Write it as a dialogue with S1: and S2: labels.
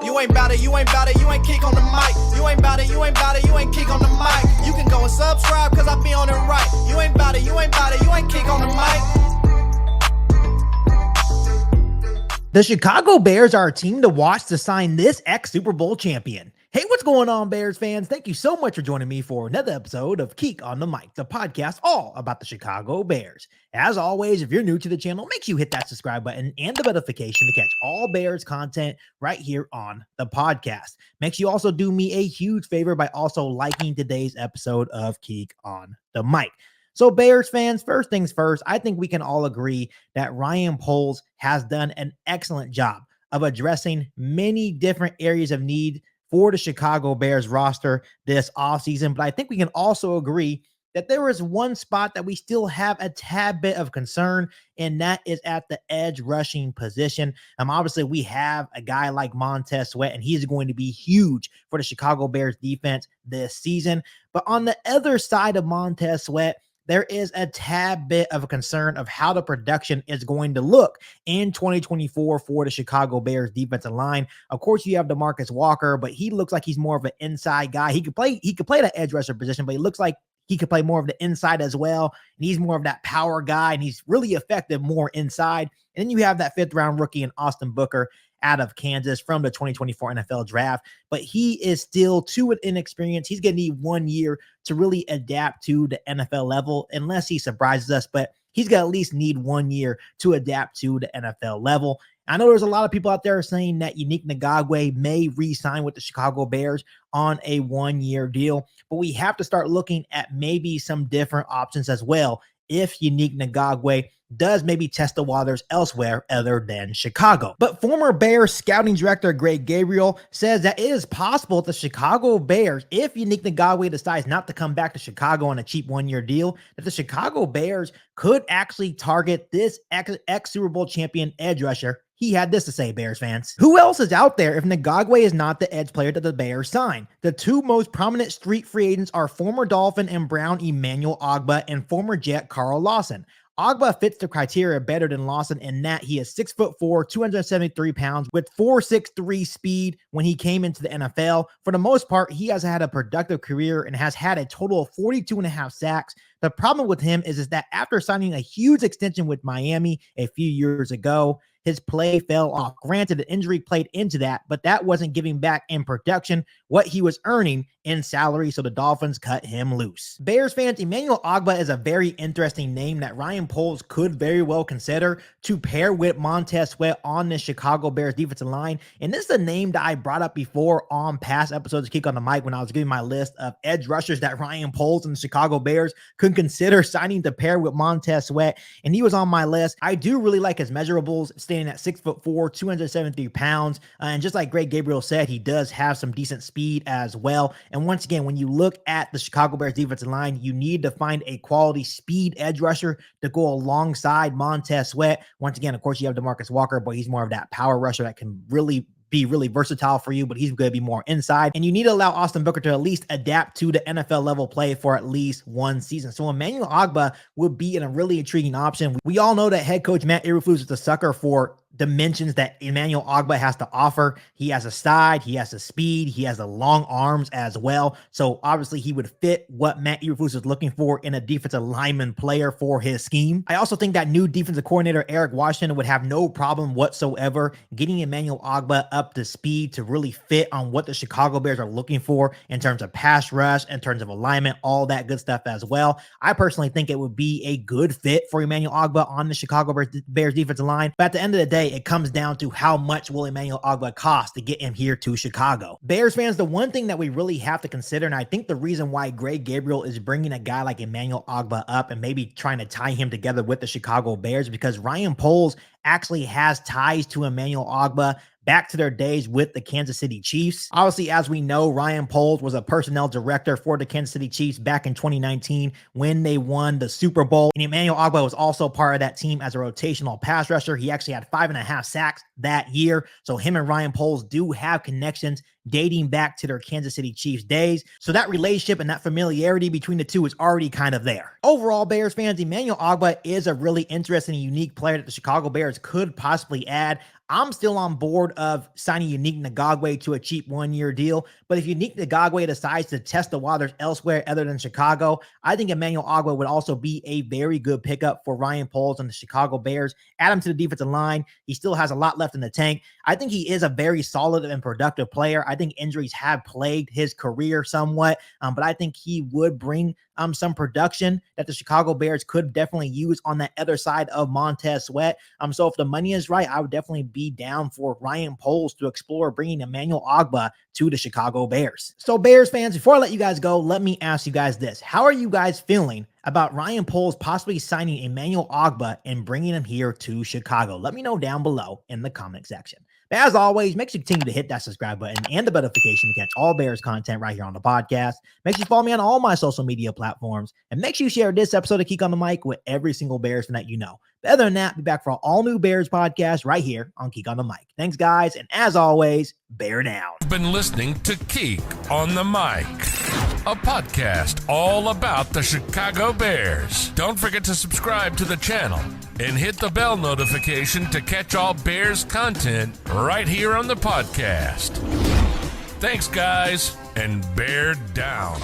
S1: You ain't bout it, you ain't bout it, you ain't KIEQ on the mic. You ain't bout it, you ain't bout it, you ain't KIEQ on the mic. You can go and subscribe, cause I be on it right. You ain't bout it, you ain't bout it, you ain't KIEQ on the mic.
S2: The Chicago Bears are a team to watch to sign this ex-Super Bowl champion. Hey, what's going on, Bears fans? Thank you so much for joining me for another episode of KIEQ on the Mic, the podcast all about the Chicago Bears. As always, if you're new to the channel, make sure you hit that subscribe button and the notification to catch all Bears content right here on the podcast. Make sure you also do me a huge favor by also liking today's episode of KIEQ on the Mic. So Bears fans, first things first, I think we can all agree that Ryan Poles has done an excellent job of addressing many different areas of need for the Chicago Bears roster this offseason. But I think we can also agree that there is one spot that we still have a tad bit of concern, and that is at the edge rushing position. Obviously, we have a guy like Montez Sweat, and he's going to be huge for the Chicago Bears defense this season. But on the other side of Montez Sweat, there is a tad bit of a concern of how the production is going to look in 2024 for the Chicago Bears defensive line. Of course, you have DeMarcus Walker, but he looks like he's more of an inside guy. He could play the edge rusher position, but he looks like he could play more of the inside as well. And he's more of that power guy, and he's really effective more inside. And then you have that 5th round rookie in Austin Booker out of Kansas from the 2024 NFL draft, but he is still too inexperienced. He's going to need 1 year to really adapt to the NFL level, unless he surprises us, but he's going to at least need 1 year to adapt to the NFL level. I know there's a lot of people out there saying that Yannick Ngakoue may re-sign with the Chicago Bears on a 1-year deal, but we have to start looking at maybe some different options as well if Yannick Ngakoue does maybe test the waters elsewhere other than Chicago. But former Bears scouting director Greg Gabriel says that it is possible that the Chicago Bears, if Yannick Ngakoue decides not to come back to Chicago on a cheap 1-year deal, that the Chicago Bears could actually target this ex-Super Bowl champion edge rusher. He had this to say, Bears fans. Who else is out there if Ngakoue is not the edge player that the Bears sign? The two most prominent street free agents are former Dolphin and Brown Emanuel Ogbah and former Jet Carl Lawson. Ogbah fits the criteria better than Lawson in that he is 6'4", 273 pounds with 4.63 speed when he came into the NFL. For the most part, he has had a productive career and has had a total of 42.5 sacks. The problem with him is that after signing a huge extension with Miami a few years ago, his play fell off. Granted, the injury played into that, but that wasn't giving back in production what he was earning in salary, so the Dolphins cut him loose. Bears fans, Emanuel Ogbah is a very interesting name that Ryan Poles could very well consider to pair with Montez Sweat on the Chicago Bears defensive line. And this is a name that I brought up before on past episodes of KIEQ on the Mic when I was giving my list of edge rushers that Ryan Poles and the Chicago Bears could consider signing to pair with Montez Sweat, and he was on my list. I do really like his measurables, standing at 6'4", 273 pounds. And just like Greg Gabriel said, he does have some decent speed as well. And once again, when you look at the Chicago Bears defensive line, you need to find a quality speed edge rusher to go alongside Montez Sweat. Once again, of course, you have DeMarcus Walker, but he's more of that power rusher that can be really versatile for you, but he's going to be more inside. And you need to allow Austin Booker to at least adapt to the NFL level play for at least 1 season. So Emanuel Ogbah would be a really intriguing option. We all know that head coach Matt Eberflus is a sucker for dimensions that Emanuel Ogbah has to offer. He has a side, he has a speed, he has the long arms as well. So obviously he would fit what Matt Eberflus is looking for in a defensive lineman player for his scheme. I also think that new defensive coordinator Eric Washington would have no problem whatsoever getting Emanuel Ogbah up to speed to really fit on what the Chicago Bears are looking for in terms of pass rush, in terms of alignment, all that good stuff as well. I personally think it would be a good fit for Emanuel Ogbah on the Chicago Bears defensive line. But at the end of the day, it comes down to how much will Emanuel Ogbah cost to get him here to Chicago. Bears fans, the one thing that we really have to consider, and I think the reason why Greg Gabriel is bringing a guy like Emanuel Ogbah up and maybe trying to tie him together with the Chicago Bears, because Ryan Poles actually has ties to Emanuel Ogbah back to their days with the Kansas City Chiefs. Obviously, as we know, Ryan Poles was a personnel director for the Kansas City Chiefs back in 2019 when they won the Super Bowl. And Emanuel Ogbah was also part of that team as a rotational pass rusher. He actually had 5.5 sacks that year. So him and Ryan Poles do have connections dating back to their Kansas City Chiefs days. So that relationship and that familiarity between the two is already kind of there. Overall, Bears fans, Emanuel Ogbah is a really interesting and unique player that the Chicago Bears could possibly add. I'm still on board of signing Unique Ngakwe to a cheap one-year deal, but if Unique Ngakwe decides to test the waters elsewhere other than Chicago, I think Emanuel Ogbah would also be a very good pickup for Ryan Poles and the Chicago Bears. Add him to the defensive line. He still has a lot left in the tank. I think he is a very solid and productive player. I think injuries have plagued his career somewhat, but I think he would bring some production that the Chicago Bears could definitely use on that other side of Montez Sweat. So if the money is right, I would definitely be down for Ryan Poles to explore bringing Emanuel Ogbah to the Chicago Bears. So Bears fans, before I let you guys go, let me ask you guys this. How are you guys feeling about Ryan Poles possibly signing Emanuel Ogbah and bringing him here to Chicago? Let me know down below in the comment section. But as always, make sure you continue to hit that subscribe button and the notification to catch all Bears content right here on the podcast. Make sure you follow me on all my social media platforms, and make sure you share this episode of KIEQ on the Mic with every single Bears fan that you know. But other than that, be back for an all-new Bears podcast right here on KIEQ on the Mic. Thanks, guys, and as always, bear down.
S3: You've been listening to KIEQ on the Mic, a podcast all about the Chicago Bears. Don't forget to subscribe to the channel and hit the bell notification to catch all Bears content right here on the podcast. Thanks, guys, and bear down.